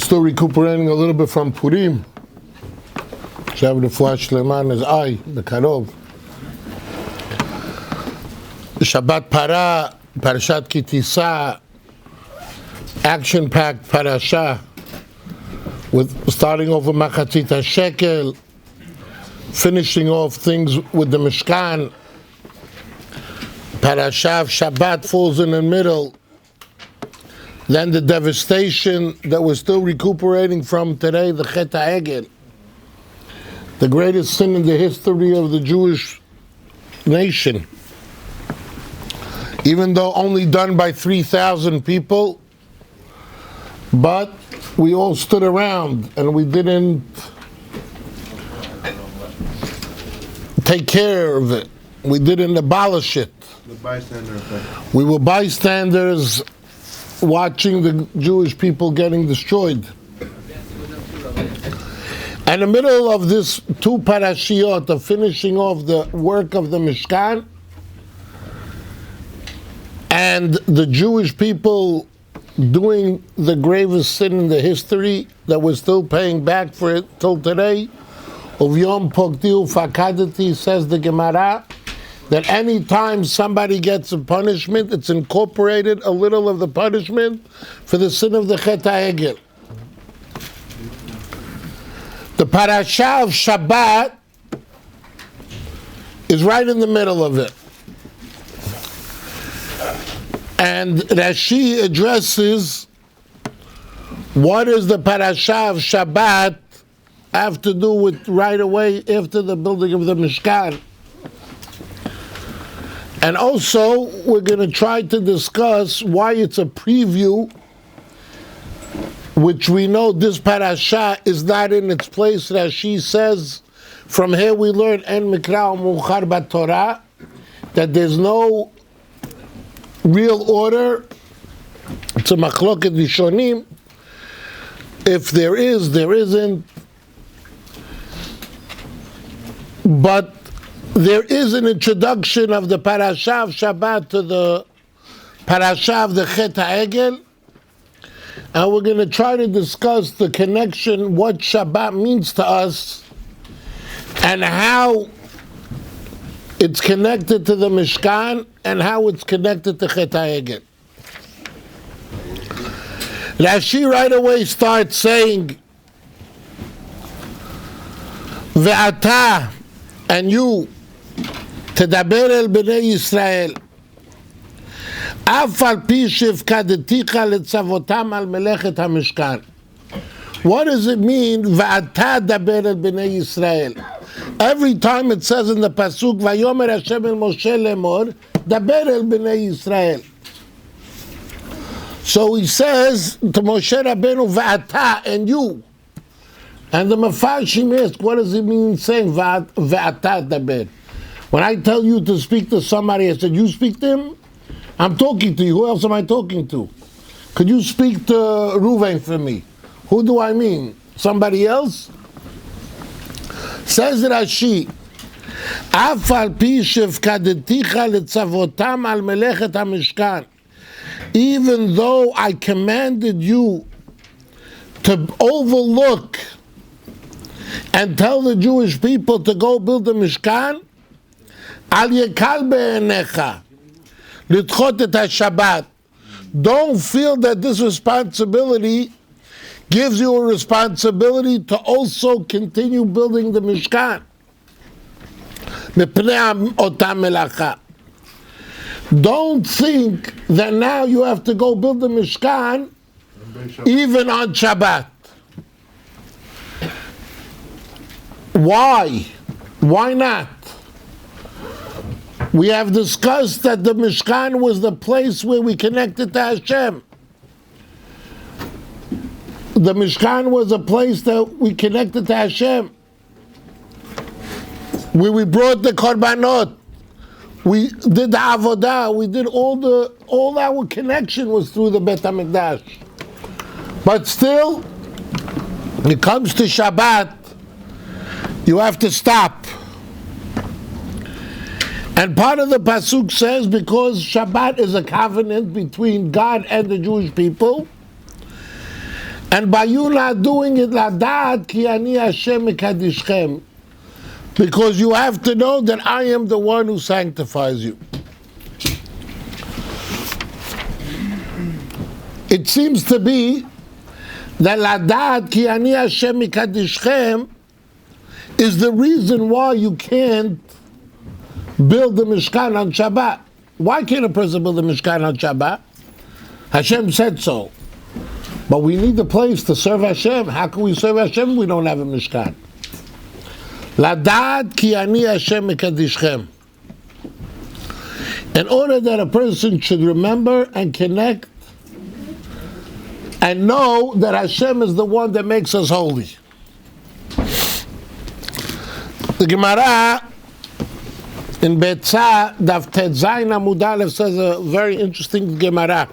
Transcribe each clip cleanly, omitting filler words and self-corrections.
Still recuperating a little bit from Purim. Shav Refuah Shlema on his eye, the Karov. Shabbat Para, Parshat Tisa, action-packed parasha, with starting off with Machatzit Shekel, finishing off things with the Mishkan. Parasha of Shabbat falls in the middle. Then the devastation that we're still recuperating from today, the Chet HaEgel, the greatest sin in the history of the Jewish nation. Even though only done by 3,000 people, but we all stood around and we didn't take care of it. We didn't abolish it. The bystander effect. We were bystanders watching the Jewish people getting destroyed. In the middle of this two parashiot of finishing off the work of the Mishkan and the Jewish people doing the gravest sin in the history that we're still paying back for it till today, Uvyom Pogdi Ufakadati, says the Gemara, that any time somebody gets a punishment, it's incorporated a little of the punishment for the sin of the Chet HaEgel. The parasha of Shabbat is right in the middle of it. And Rashi addresses what does the parasha of Shabbat have to do with right away after the building of the Mishkan. And also, we're going to try to discuss why it's a preview, which we know this parasha is not in its place. Rashi says, from here we learn En Mikra Muchar B'Torah, that there's no real order. It's a machloket rishonim. If there is, there isn't. But there is an introduction of the parasha of Shabbat to the parasha of the Chet HaEgel, and we're going to try to discuss the connection, what Shabbat means to us, and how it's connected to the Mishkan, and how it's connected to Chet HaEgel. Rashi right away starts saying, Ve'ata, and you, תדבר אל בני ישראל, אף על פי שהפקדתיך לצוותם על מלאכת המשכן. What does it mean, ואתה דבר אל בני ישראל? Every time it says in the pasuk, ויאמר השם אל משה לאמור, דבר אל בני ישראל. So he says to Moshe Rabbeinu, ואתה, and you. And the Mefarshim ask, what does it mean saying, ואתה דבר? When I tell you to speak to somebody, I said, you speak to him? I'm talking to you. Who else am I talking to? Could you speak to Ruvain for me? Who do I mean? Somebody else? Says Rashi, אף על פי שהפקדתיך לצוותם על מלאכת המשכן, even though I commanded you to overlook and tell the Jewish people to go build the Mishkan, Al yekal be'enecha lidchot et haShabbat. Don't feel that this responsibility gives you a responsibility to also continue building the Mishkan. Mipnei otam melacha. Don't think that now you have to go build the Mishkan even on Shabbat. Why? Why not? We have discussed that the Mishkan was the place where we connected to Hashem. The Mishkan was a place that we connected to Hashem. Where we brought the korbanot. We did the avodah. We did all our connection was through the Bet HaMikdash. But still, when it comes to Shabbat, you have to stop. And part of the pasuk says, because Shabbat is a covenant between God and the Jewish people, And by you not doing it, Ladat ki ani Hashem mekadishchem, because you have to know that I am the one who sanctifies you. It seems to be that Ladat ki ani Hashem mekadishchem is the reason why you can't build the Mishkan on Shabbat. Why can't a person build the Mishkan on Shabbat? Hashem said so. But we need the place to serve Hashem. How can we serve Hashem if we don't have a Mishkan? Ladad ki ani Hashem mekadishchem. In order that a person should remember and connect and know that Hashem is the one that makes us holy. The Gemara in Betzah, Daf Tet Zayin Amud Aleph, says a very interesting Gemara.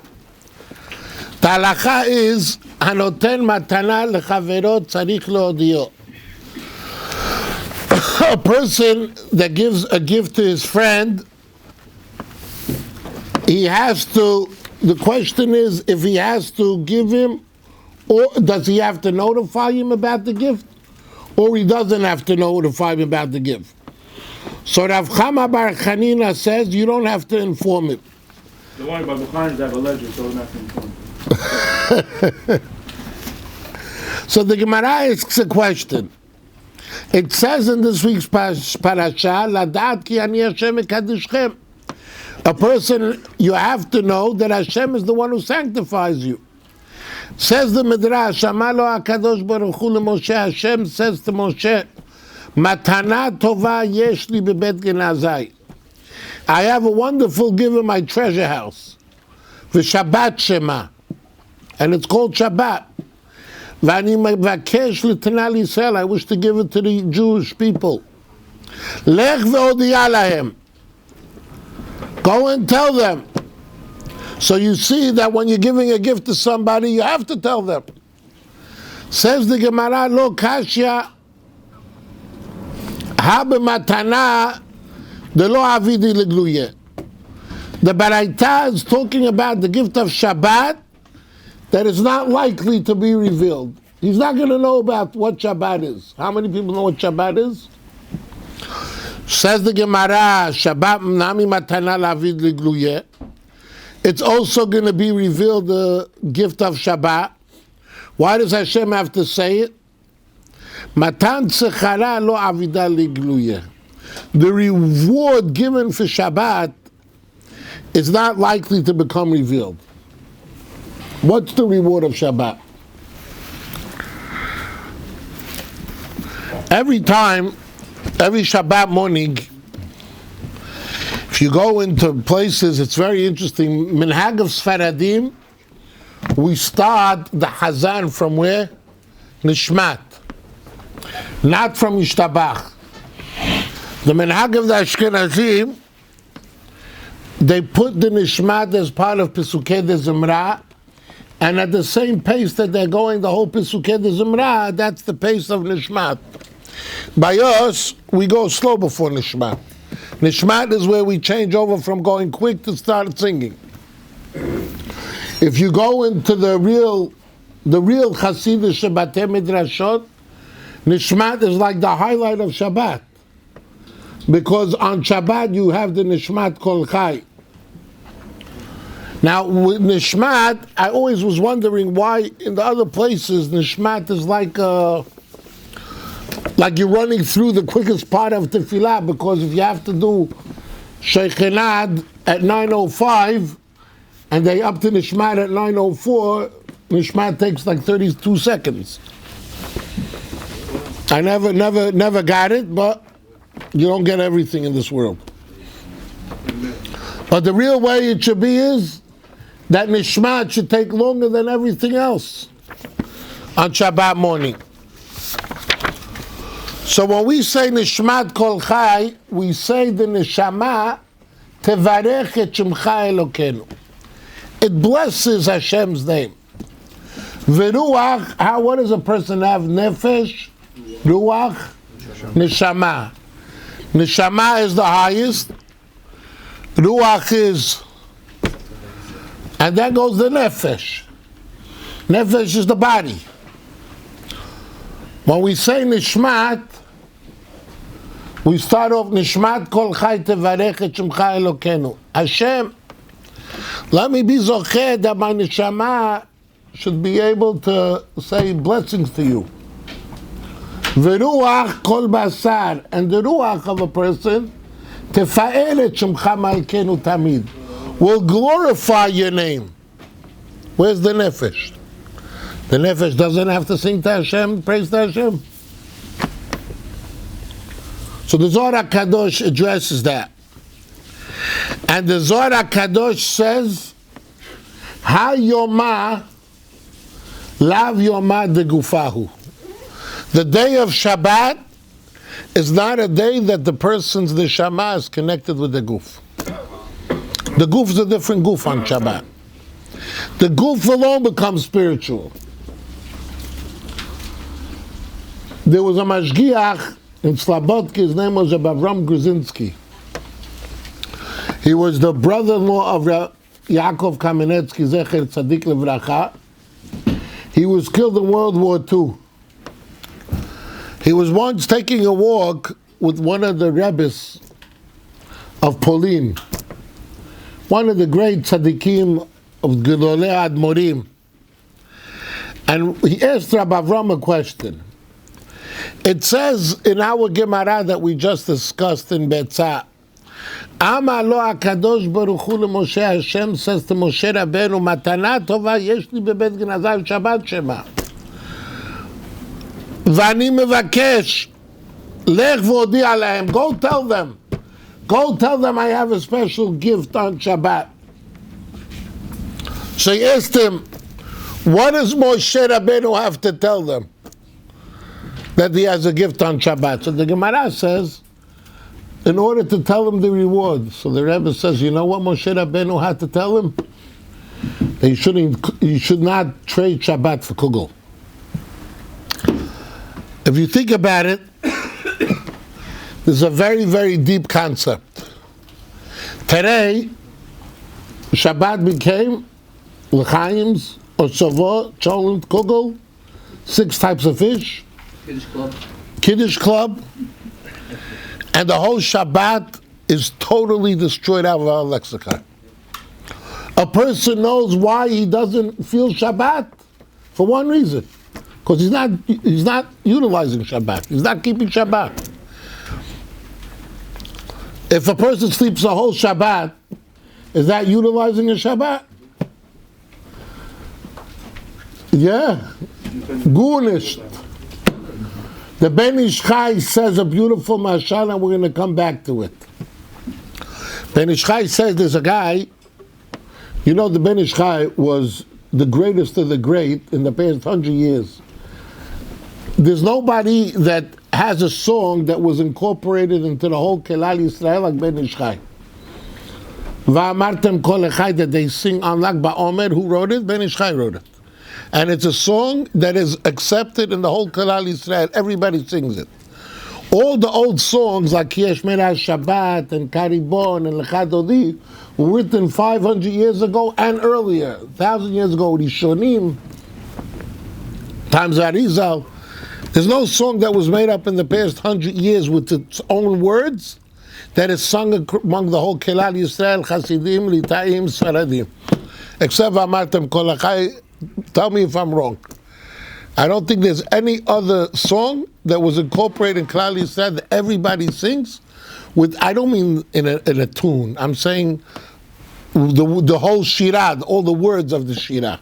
The halacha is, hanoten matana lechavero tzarich leodio. A person that gives a gift to his friend, he has to, the question is if he has to give him, or does he have to notify him about the gift, or he doesn't have to notify him about the gift. So Rav Chama Bar Chanina says you don't have to inform him. The one about Bukhari have a ledger, so not to inform. So the Gemara asks a question. It says in this week's Parashat, Ladat ki ani Hashem mekadishchem. A person, you have to know that Hashem is the one who sanctifies you. Says the Midrash, Shamalo HaKadosh Baruch Hu LeMoshe, Hashem says to Moshe, Matana tova yesh li bebet genazai. I have a wonderful gift in my treasure house. V'Shabbat Shema. And it's called Shabbat. V'ani mevakesh l'tana l'Yisrael. I wish to give it to the Jewish people. Lech ve'odiya lahem. Go and tell them. So you see that when you're giving a gift to somebody, you have to tell them. Says the Gemara, lo kashya ha b'matana de lo avidi legluye. The Baraita is talking about the gift of Shabbat that is not likely to be revealed. He's not going to know about what Shabbat is. How many people know what Shabbat is? Says the Gemara, Shabbat nami matana lavid ligluye. It's also going to be revealed, the gift of Shabbat. Why does Hashem have to say it? Matan tzechara lo avida ligluye. The reward given for Shabbat is not likely to become revealed. What's the reward of Shabbat? Every Shabbat morning, if you go into places, it's very interesting. Minhag of Sfaradim, we start the Hazan from where? Nishmat. Not from Yishtabach. The Minhag of the Ashkenazim, they put the Nishmat as part of Pesukei de Zimra, and at the same pace that they're going the whole Pesukei de Zimra, that's the pace of Nishmat. By us, we go slow before Nishmat. Nishmat is where we change over from going quick to start singing. If you go into the real Hasidic Shabbatei Midrashot, Nishmat is like the highlight of Shabbat. Because on Shabbat you have the Nishmat Kol Chai. Now with Nishmat, I always was wondering why in the other places Nishmat is like you're running through the quickest part of Tefillah, because if you have to do Sheikhanad at 9:05 and they up to Nishmat at 9:04, Nishmat takes like 32 seconds. I never got it, but you don't get everything in this world. But the real way it should be is that Nishmat should take longer than everything else on Shabbat morning. So when we say Nishmat Kol Chai, we say the Neshama Tevarech et Shemcha Elokenu. It blesses Hashem's name. Veruach, what does a person have? Nefesh, Ruach, Neshama. Neshama is the highest. Ruach is, and then goes the Nefesh. Nefesh is the body. When we say nishmat, we start off nishmat kol chai tevarech et shemcha Elokenu. Hashem, let me be zocher that my neshama should be able to say blessings to you. Veruach kol basar, and the ruach of a person tefa'el et shemcha malkenu tamid, will glorify your name. Where's the nefesh? The nefesh doesn't have to sing to Hashem, praise to Hashem. So the Zohar HaKadosh addresses that. And the Zohar HaKadosh says, Ha Yomah Lav Yomah de Gufahu. The day of Shabbat is not a day that the person's neshama is connected with the guf. The guf is a different guf on Shabbat. The guf alone becomes spiritual. There was a mashgiach in Slabodka, his name was Rabbi Gruzinski. He was the brother-in-law of Yaakov Kamenetsky, Zecher Tzadik Levracha. He was killed in World War II. He was once taking a walk with one of the Rebbes of Polin, one of the great tzaddikim of Gedolei Admorim. And he asked Rabbi Avram a question. It says in our Gemara that we just discussed in Betzah, Amar lo HaKadosh Baruch Hu leMoshe, Hashem says to Moshe Rabbeinu, Matana tova yesh li bebet Gnazav Shabbat Shema. V'ani mevakesh, lech v'odi alehem. Go tell them I have a special gift on Shabbat. So he asked him, what does Moshe Rabbeinu have to tell them? That he has a gift on Shabbat. So the Gemara says, in order to tell him the reward. So the Rebbe says, you know what Moshe Rabbeinu had to tell him? That you should not trade Shabbat for kugel. If you think about it, there's a very, very deep concept. Today, Shabbat became l'chaims, or shavot, cholent, kugel, 6 types of fish, Kiddush Club, and the whole Shabbat is totally destroyed out of our lexicon. A person knows why he doesn't feel Shabbat for one reason, because he's not utilizing Shabbat. He's not keeping Shabbat. If a person sleeps a whole Shabbat, is that utilizing a Shabbat? Yeah, Gunisht. The Ben Ish Chai says a beautiful mashal, and we're going to come back to it. Ben Ish Chai says there's a guy, you know, the Ben Ish Chai was the greatest of the great in the past 100 years. There's nobody that has a song that was incorporated into the whole Kelal Yisrael like Ben Ish Chai. Va'amartem kol echai, that they sing on Lag BaOmer. Who wrote it? Ben Ish Chai wrote it. And it's a song that is accepted in the whole Kelal Yisrael. Everybody sings it. All the old songs like Yesh Merah Shabbat and Karibon and Lecha Dodi were written 500 years ago and earlier, 1,000 years ago, Rishonim, times Arizal. There's no song that was made up in the past 100 years with its own words that is sung among the whole Kelal Yisrael, Chasidim, Litaim, Sfaradim. Except V'amartem kol echai. Tell me if I'm wrong. I don't think there's any other song that was incorporated in Klal Yisrael that everybody sings with. I don't mean in a tune. I'm saying the whole shirah, all the words of the shirah.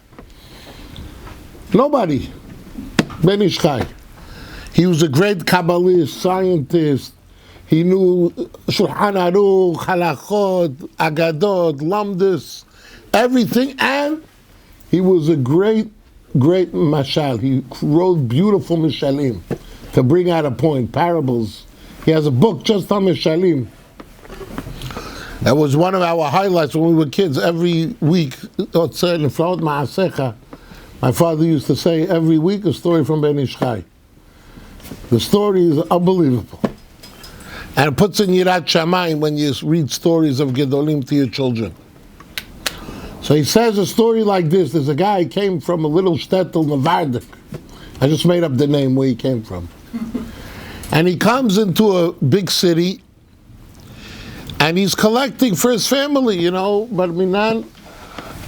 Nobody. Ben Ish Chai. He was a great Kabbalist, scientist. He knew Shulchan Aruch, Halachot, Agadot, Lamdus, everything, and he was a great mashal. He wrote beautiful mishalim to bring out a point, parables. He has a book just on mishalim. That was one of our highlights when we were kids. Every week, in front Ma'asecha, my father used to say every week a story from Ben Ish Chai. The story is unbelievable. And it puts in Yirat Shamayim when you read stories of Gedolim to your children. So he says a story like this. There's a guy who came from a little shtetl Nevardik. I just made up the name where he came from. And he comes into a big city and he's collecting for his family, you know, but Minan,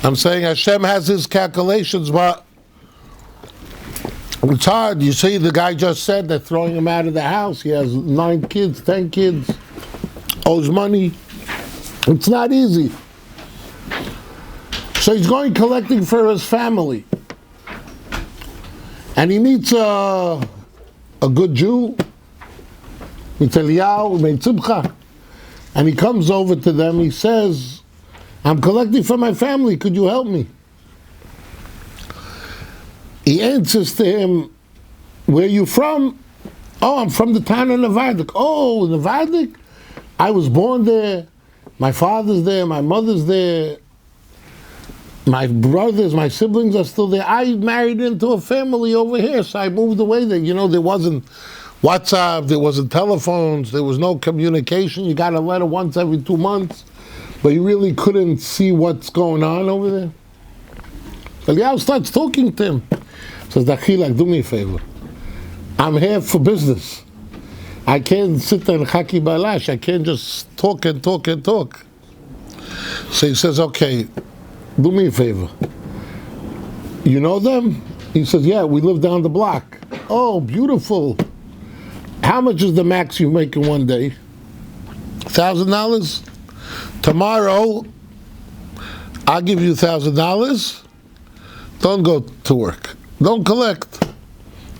I'm saying Hashem has his calculations, but it's hard. You see, the guy just said they're throwing him out of the house. He has 9 kids, 10 kids, owes money. It's not easy. So he's going collecting for his family. And he meets a good Jew, meets Eliyahu, meets Simcha. And he comes over to them, he says, I'm collecting for my family, could you help me? He answers to him, where are you from? Oh, I'm from the town of Nevardik. Oh, Nevardik? I was born there, my father's there, my mother's there, my brothers, my siblings are still there. I married into a family over here, so I moved away there. You know, there wasn't WhatsApp, there wasn't telephones, there was no communication. You got a letter once every 2 months, but you really couldn't see what's going on over there. So Eliyahu starts talking to him. Says, Dachilak, do me a favor. I'm here for business. I can't sit there and chaki balash. I can't just talk and talk and talk. So he says, okay, do me a favor. You know them? He says, yeah, we live down the block. Oh, beautiful. How much is the max you make in one day? $1,000? Tomorrow, I'll give you $1,000. Don't go to work. Don't collect.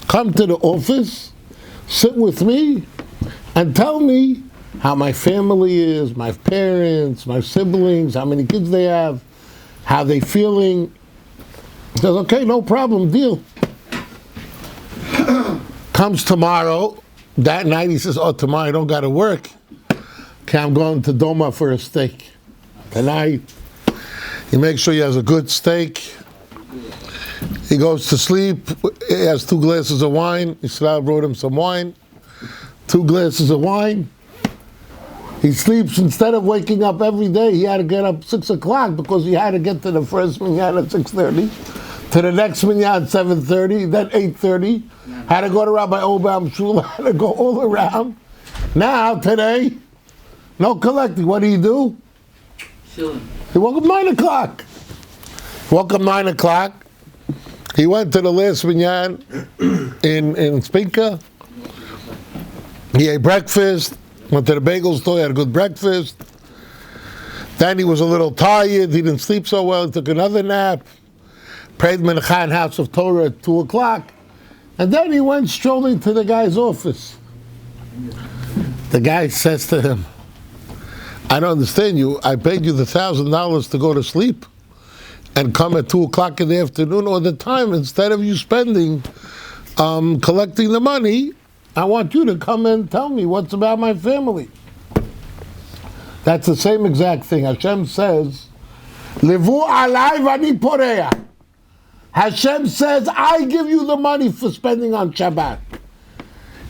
Come to the office, sit with me, and tell me how my family is, my parents, my siblings, how many kids they have, how they feeling. He says, okay, no problem, deal. Comes tomorrow. That night he says, oh, tomorrow I don't got to work. Okay, I'm going to Doma for a steak. Tonight, he makes sure he has a good steak. He goes to sleep. He has 2 glasses of wine. Yisrael brought him some wine. 2 glasses of wine. He sleeps, instead of waking up every day, he had to get up 6 o'clock because he had to get to the first minyan at 6:30, to the next minyan at 7:30, then 8:30. Had to go to Rabbi Obam Shul, had to go all around. Now, today, no collecting. What do? Chilling. He woke up 9 o'clock. Woke up 9 o'clock. He went to the last minyan in Spinka. He ate breakfast. Went to the bagel store, had a good breakfast. Then he was a little tired, he didn't sleep so well, he took another nap. Prayed Mincha in House of Torah at 2 o'clock. And then he went strolling to the guy's office. The guy says to him, I don't understand you, I paid you the $1,000 to go to sleep and come at 2 o'clock in the afternoon or the time, instead of you spending, collecting the money, I want you to come and tell me what's about my family. That's the same exact thing. Hashem says, Levu alai v'ani poreya. Hashem says, I give you the money for spending on Shabbat.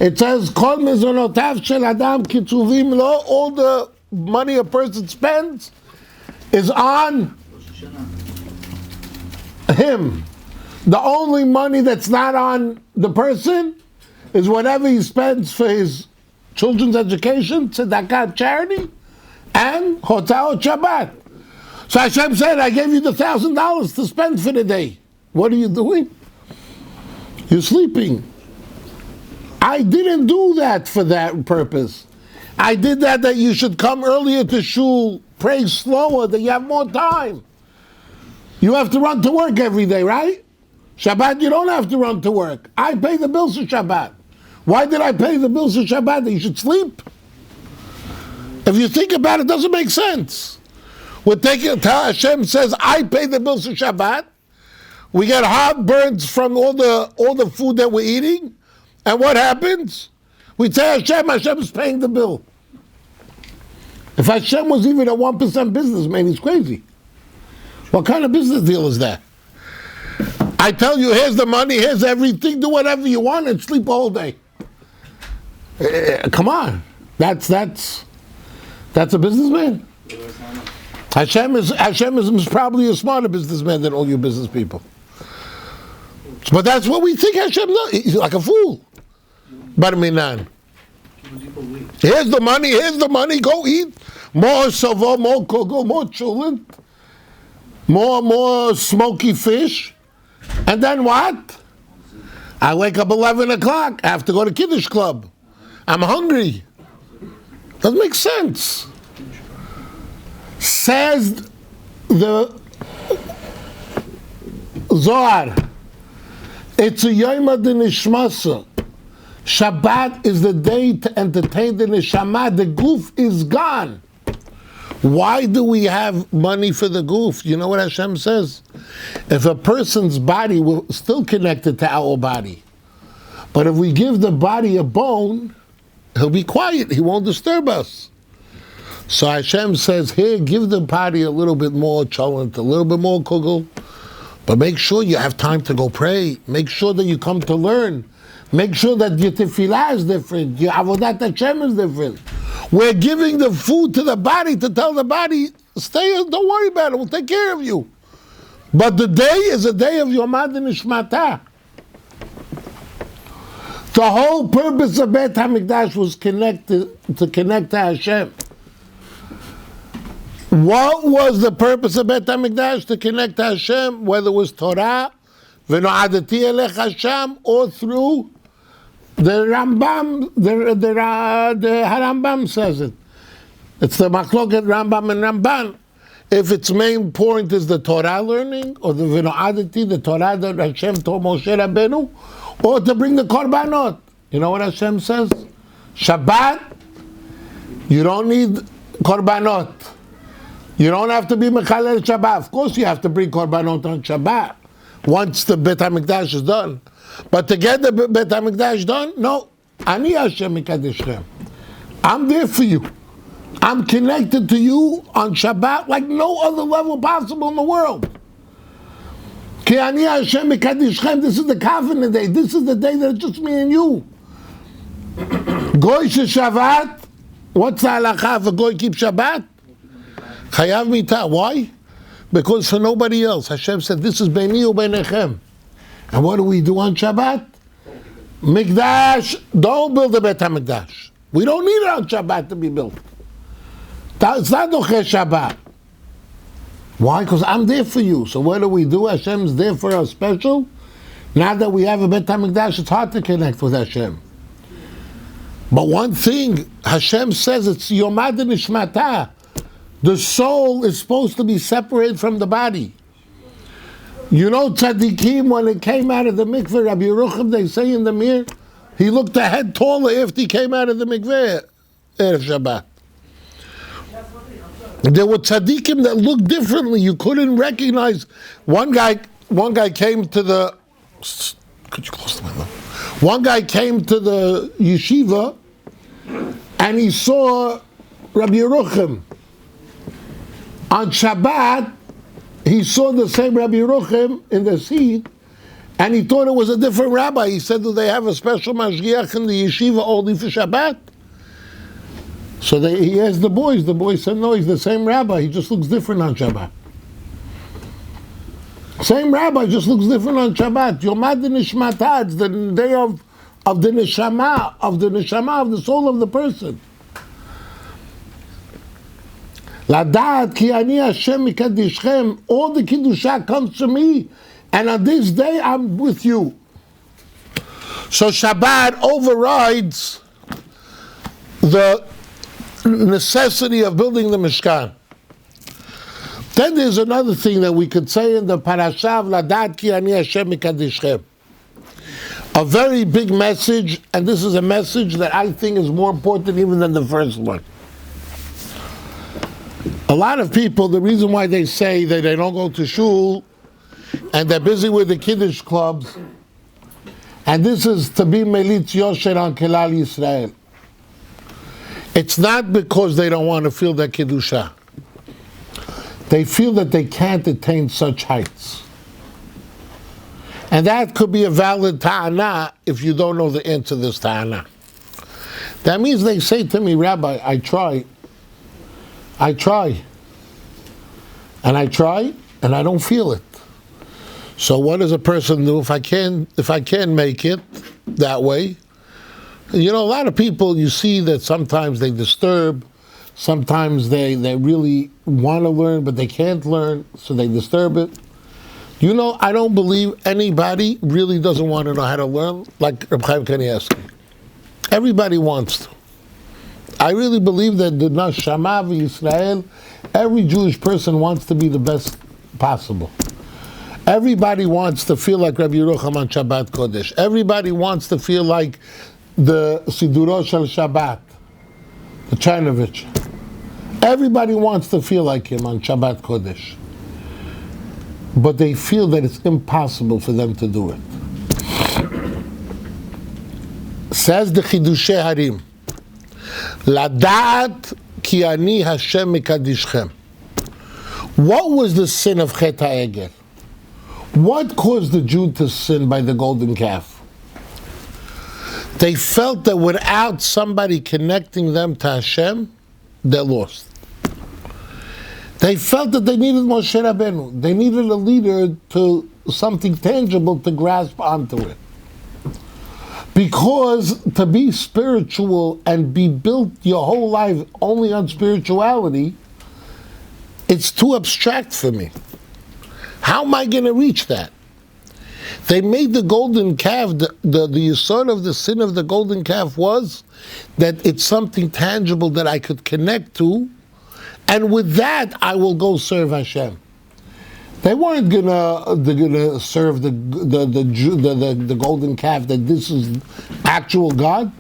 It says, Kol mezonotav shel adam kitzuvim lo. All the money a person spends is on him. The only money that's not on the person is whatever he spends for his children's education, tzedakah, charity, and hotel Shabbat. So Hashem said, I gave you the $1,000 to spend for the day. What are you doing? You're sleeping. I didn't do that for that purpose. I did that you should come earlier to shul, pray slower, that you have more time. You have to run to work every day, right? Shabbat, you don't have to run to work. I pay the bills for Shabbat. Why did I pay the bills for Shabbat? That you should sleep? If you think about it, it doesn't make sense. We're taking, Hashem says, I pay the bills for Shabbat. We get heartburns from all the food that we're eating. And what happens? We say Hashem is paying the bill. If Hashem was even a 1% businessman, he's crazy. What kind of business deal is that? I tell you, here's the money, here's everything, do whatever you want and sleep all day. Come on. That's a businessman. Hashem is probably a smarter businessman than all you business people. But that's what we think Hashem does. He's like a fool. Bar minan. Here's the money, go eat. More savo, more kogo, more chulent. More smoky fish. And then what? I wake up 11 o'clock. I have to go to Kiddush Club. I'm hungry. Doesn't make sense. Says the Zohar, it's a Yom HaNishmasa. Shabbat is the day to entertain the neshama. The goof is gone. Why do we have money for the goof? You know what Hashem says? If a person's body will still connected to our body, but if we give the body a bone, he'll be quiet. He won't disturb us. So Hashem says, here, give the body a little bit more cholent, a little bit more kugel, but make sure you have time to go pray. Make sure that you come to learn. Make sure that your tefillah is different. Your avodat Hashem is different. We're giving the food to the body to tell the body, stay, don't worry about it, we'll take care of you. But the day is a day of Yom HaNishmata. The whole purpose of Beit HaMikdash was to connect to Hashem. What was the purpose of Beit HaMikdash? To connect to Hashem, whether it was Torah, V'no'adati elech Hashem, or through the Rambam, the Harambam says it. It's the Machloket Rambam and Ramban. If its main point is the Torah learning, or the V'no'adati, the Torah that Hashem told Moshe Rabbeinu, or to bring the Korbanot. You know what Hashem says? Shabbat, you don't need Korbanot. You don't have to be Mechalel Shabbat. Of course you have to bring Korbanot on Shabbat once the Beit HaMikdash is done. But to get the Beit HaMikdash done, no. Ani Hashem Mikadeshchem. I'm there for you. I'm connected to you on Shabbat like no other level possible in the world. Ki ani Hashem Mikadeshchem. This is the covenant day. This is the day that it's just me and you. Goy Shabbat. What's the halakha if a goy keeps Shabbat? Chayav mita. Why? Because for nobody else. Hashem said, this is beini u'beinechem. And what do we do on Shabbat? Mikdash, don't build a Beit HaMikdash. We don't need it on Shabbat to be built. It's not Doche Shabbat. Why? Because I'm there for you. So what do? Hashem's there for us special. Now that we have a Beit HaMikdash, it's hard to connect with Hashem. But one thing, Hashem says it's Yom HaNishmata. The soul is supposed to be separated from the body. You know tzaddikim, when it came out of the mikveh, Rabbi Yerucham, they say in the mirror, he looked a head taller after he came out of the mikveh, Erev Shabbat. There were tzaddikim that looked differently. You couldn't recognize. One guy came to the, could you close the window? One guy came to the yeshiva and he saw Rabbi Yerucham. On Shabbat, he saw the same Rabbi Yerucham in the seat, and he thought it was a different rabbi. He said, do they have a special mashgiach in the yeshiva only for Shabbat? So he asked the boys. The boys said, no, he's the same rabbi. He just looks different on Shabbat. Same rabbi, just looks different on Shabbat. Yom HaNishmata, it's the day of the neshama, of the soul of the person. Ladat ki ani Hashem mikadishchem. All the kiddusha comes to me, and on this day I'm with you. So Shabbat overrides the necessity of building the Mishkan. Then there's another thing that we could say in the Parashat, Ladat ki ani Hashem mikadishchem. A very big message, and this is a message that I think is more important even than the first one. A lot of people, the reason why they say that they don't go to shul and they're busy with the Kiddush clubs, and this is to be Melitz Yosher on Kelal Yisrael. It's not because they don't want to feel that Kiddusha. They feel that they can't attain such heights. And that could be a valid ta'ana if you don't know the answer to this ta'ana. That means they say to me, Rabbi, I try. And I try, and I don't feel it. So what does a person do if I can't make it that way? You know, a lot of people, you see that sometimes they disturb, sometimes they really want to learn, but they can't learn, so they disturb it. You know, I don't believe anybody really doesn't want to know how to learn, like Reb Chaim Kanievsky. Everybody wants to. I really believe that the Nashama Yisrael, every Jewish person wants to be the best possible. Everybody wants to feel like Rabbi Yerucham on Shabbat Kodesh. Everybody wants to feel like the Siduro Shel Shabbat, the Chanovich. Everybody wants to feel like him on Shabbat Kodesh. But they feel that it's impossible for them to do it. Says the Chidushei Harim, Ladat ki ani Hashem mikadishchem. What was the sin of Chet HaEgel? What caused the Jew to sin by the golden calf? They felt that without somebody connecting them to Hashem, they're lost. They felt that they needed Moshe Rabbeinu. They needed a leader to something tangible to grasp onto it. Because to be spiritual and be built your whole life only on spirituality, it's too abstract for me. How am I going to reach that? They made the golden calf, the yesod of the sin of the golden calf was that it's something tangible that I could connect to, and with that I will go serve Hashem. They weren't gonna serve the golden calf, that this is actual God.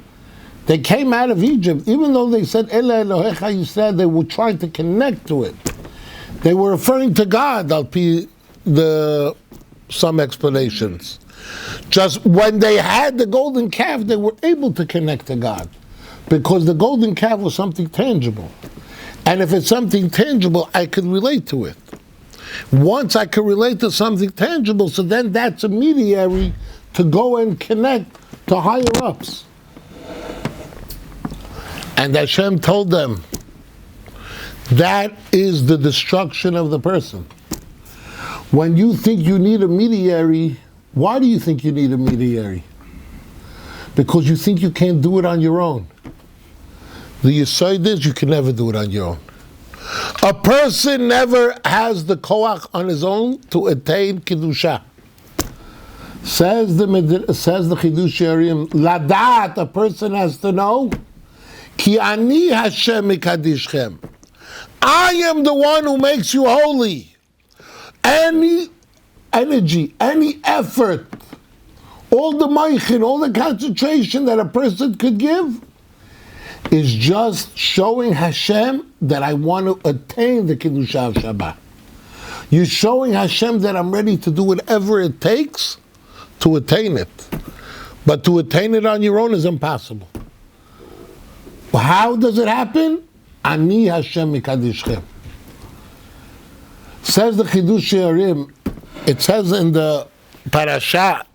They came out of Egypt, even though they said Ela Elohecha Yisrael, they were trying to connect to it. They were referring to God, some explanations. Just when they had the golden calf, they were able to connect to God, because the golden calf was something tangible. And if it's something tangible, I could relate to it. Once I could relate to something tangible, so then that's a mediary to go and connect to higher ups. And Hashem told them, that is the destruction of the person. When you think you need a mediary, why do you think you need a mediary? Because you think you can't do it on your own. The yesod is you can never do it on your own. A person never has the koach on his own to attain kedusha. Says the Chidushei Harim, ladat, a person has to know, ki ani Hashem mikadishchem. I am the one who makes you holy. Any energy, any effort, all the moichin, all the concentration that a person could give is just showing Hashem that I want to attain the Kedusha of Shabbat. You're showing Hashem that I'm ready to do whatever it takes to attain it. But to attain it on your own is impossible. How does it happen? Ani Hashem mikadishchem. Says the Chidushei Harim, it says in the Parshat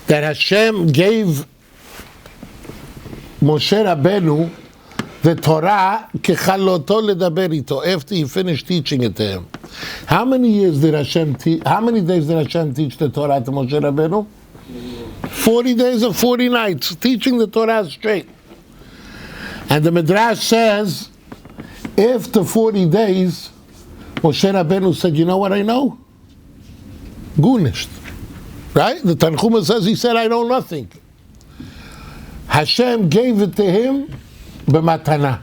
that Hashem gave Moshe Rabbeinu the Torah kechaloto ledaber ito, after he finished teaching it to him. How many years did Hashem how many days did Hashem teach the Torah to Moshe Rabbeinu? 40 days or 40 nights, teaching the Torah straight. And the Midrash says, after 40 days, Moshe Rabbeinu said, you know what I know? Gunisht. Right? The Tanchuma says, he said, I know nothing. Hashem gave it to him b'matana.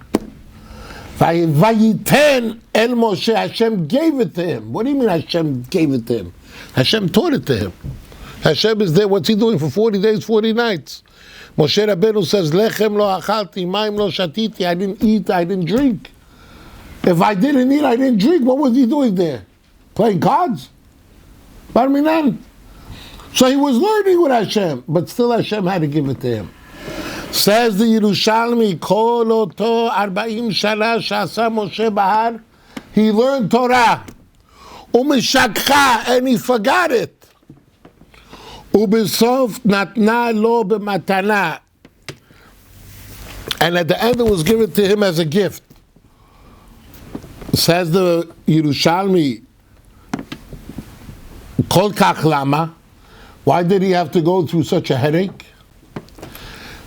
Vayiten el Moshe, Hashem gave it to him. What do you mean Hashem gave it to him? Hashem taught it to him. Hashem is there, what's he doing for 40 days, 40 nights? Moshe Rabbeinu says, Lechem lo achalti, maim lo shatiti, I didn't eat, I didn't drink. If I didn't eat, I didn't drink, what was he doing there? Playing cards? Bar minan. So he was learning with Hashem, but still Hashem had to give it to him. Says the Yerushalmi, Kol oto 40 shana shasa Moshe bahar, he learned Torah. Umeshakcha, and he forgot it. Ubisof natna lo b'matana, and at the end it was given to him as a gift. Says the Yerushalmi, Kol kach lama. Why did he have to go through such a headache?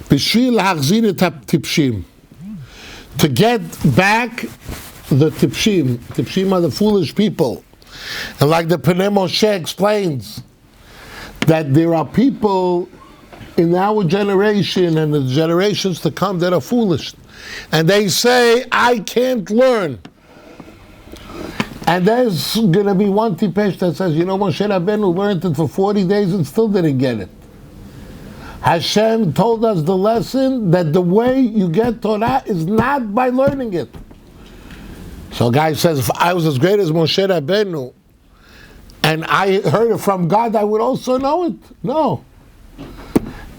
B'shvil hachzir et tipshim. To get back the tipshim. Tipshim are the foolish people. And like the Pnei Moshe explains, that there are people in our generation and the generations to come that are foolish. And they say, I can't learn. And there's going to be one tipesh that says, you know, Moshe Rabbeinu learned it for 40 days and still didn't get it. Hashem told us the lesson that the way you get Torah is not by learning it. So a guy says, if I was as great as Moshe Rabbeinu and I heard it from God, I would also know it. No.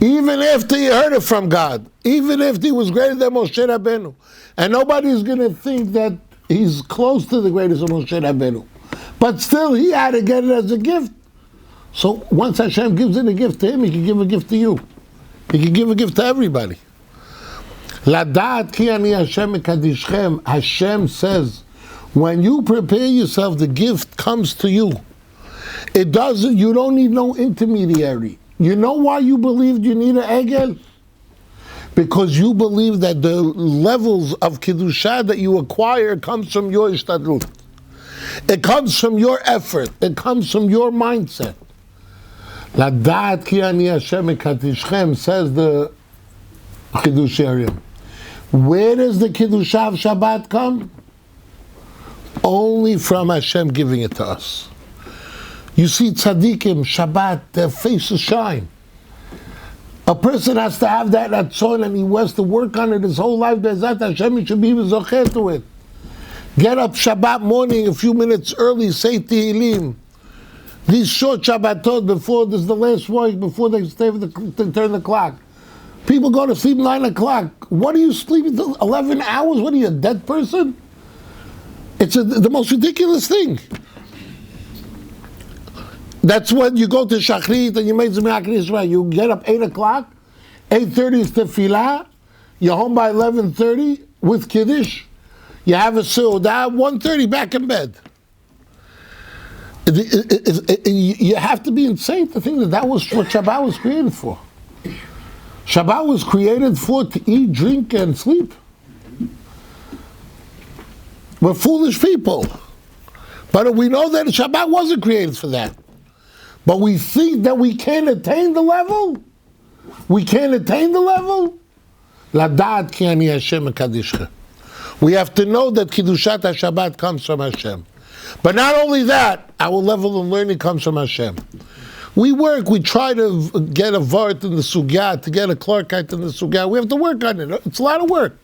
Even if he heard it from God, even if he was greater than Moshe Rabbeinu, and nobody's going to think that he's close to the greatest of Moshe Rabbeinu, but still he had to get it as a gift. So once Hashem gives it a gift to him, he can give a gift to you. He can give a gift to everybody. Ladat ki ani Hashem mekadishchem. Hashem says, when you prepare yourself, the gift comes to you. It doesn't. You don't need no intermediary. You know why you believed you need an egel? Because you believe that the levels of Kiddusha that you acquire comes from your ishtadlut. It comes from your effort. It comes from your mindset. Ladat ki ani Hashem mekadishchem, says the Chidusharium. Where does the Kiddusha of Shabbat come? Only from Hashem giving it to us. You see tzaddikim, Shabbat, their faces shine. A person has to have that ratzon and he has to work on it his whole life. Be'ezat Hashem, he should be zocher to it. Get up Shabbat morning a few minutes early, say Tehillim. These short Shabbatot before, this is the last week, before they stay to turn the clock. People go to sleep 9 o'clock. What are you sleeping till 11 hours? What are you, a dead person? It's the most ridiculous thing. That's when you go to Shachrit and you make Zimrak Yisrael. You get up 8 o'clock, 8:30 is Tefillah, you're home by 11:30 with Kiddush, you have a Seudah, 1:30 back in bed. You have to be insane to think that that was what Shabbat was created for. Shabbat was created for to eat, drink, and sleep. We're foolish people. But we know that Shabbat wasn't created for that. But we think that we can't attain the level. We can't attain the level. Ladat ki ani Hashem mekadishcha. We have to know that Kiddushat HaShabbat comes from Hashem. But not only that, our level of learning comes from Hashem. We work, we try to get a vart in the sugya, to get a clarkite in the sugya. We have to work on it. It's a lot of work.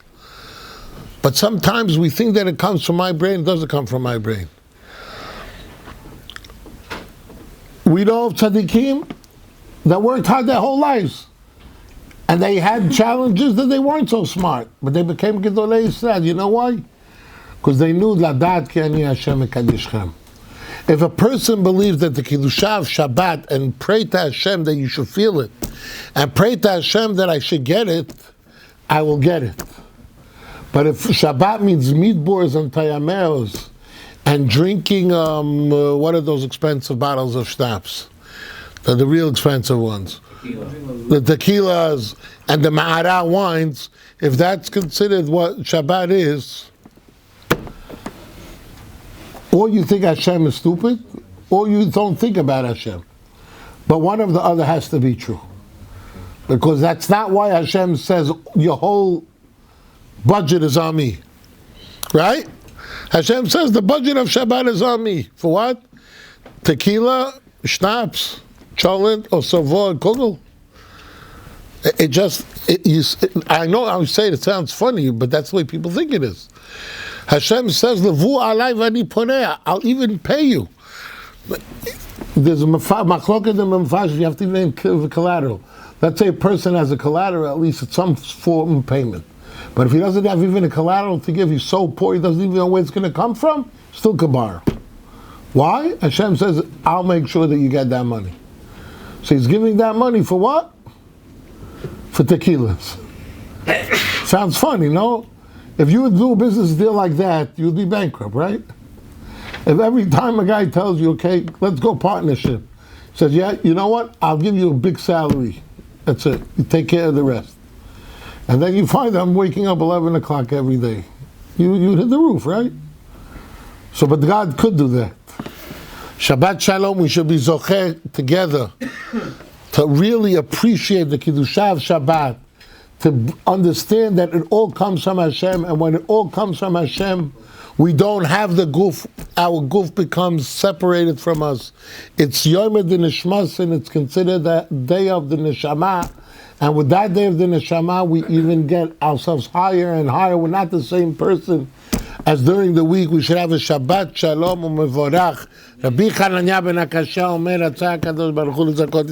But sometimes we think that it comes from my brain. It doesn't come from my brain. We know of tzaddikim that worked hard their whole lives. And they had challenges that they weren't so smart. But they became Gedolei Yisrael. You know why? Because they knew, Ladat ki ani Hashem mekadishchem. If a person believes that the Kiddusha of Shabbat and pray to Hashem that you should feel it, and pray to Hashem that I should get it, I will get it. But if Shabbat means meatballs and tayameos, and drinking, what are those expensive bottles of schnapps? The real expensive ones. The tequilas and the ma'ara wines, if that's considered what Shabbat is, or you think Hashem is stupid, or you don't think about Hashem. But one of the other has to be true. Because that's not why Hashem says your whole budget is on me. Right? Hashem says the budget of Shabbat is on me. For what? Tequila, schnapps, chocolate, or savo, and kugel. I know I'm saying it sounds funny, but that's the way people think it is. Hashem says, Levu alai v'ani poneh, I'll even pay you. There's a machlokes in the memfash, you have to name collateral. Let's say a person has a collateral, at least it's some form of payment. But if he doesn't have even a collateral to give, he's so poor, he doesn't even know where it's going to come from, still can borrow. Why? Hashem says, I'll make sure that you get that money. So he's giving that money for what? For tequilas. Sounds funny, no? If you would do a business deal like that, you'd be bankrupt, right? If every time a guy tells you, okay, let's go partnership, says, yeah, you know what? I'll give you a big salary. That's it. You take care of the rest. And then you find I'm waking up 11 o'clock every day. You hit the roof, right? So, but God could do that. Shabbat Shalom, we should be zocher together to really appreciate the Kiddushah of Shabbat, to understand that it all comes from Hashem, and when it all comes from Hashem, we don't have the guf. Our guf becomes separated from us. It's Yom Nishmas, and it's considered the day of the Neshama. And with that day of the Neshama, we even get ourselves higher and higher. We're not the same person as during the week. We should have a Shabbat Shalom u'mevorach. Rabbi Chananya ben Akasha omer, Ratzah HaKadosh Baruch Hu lezakot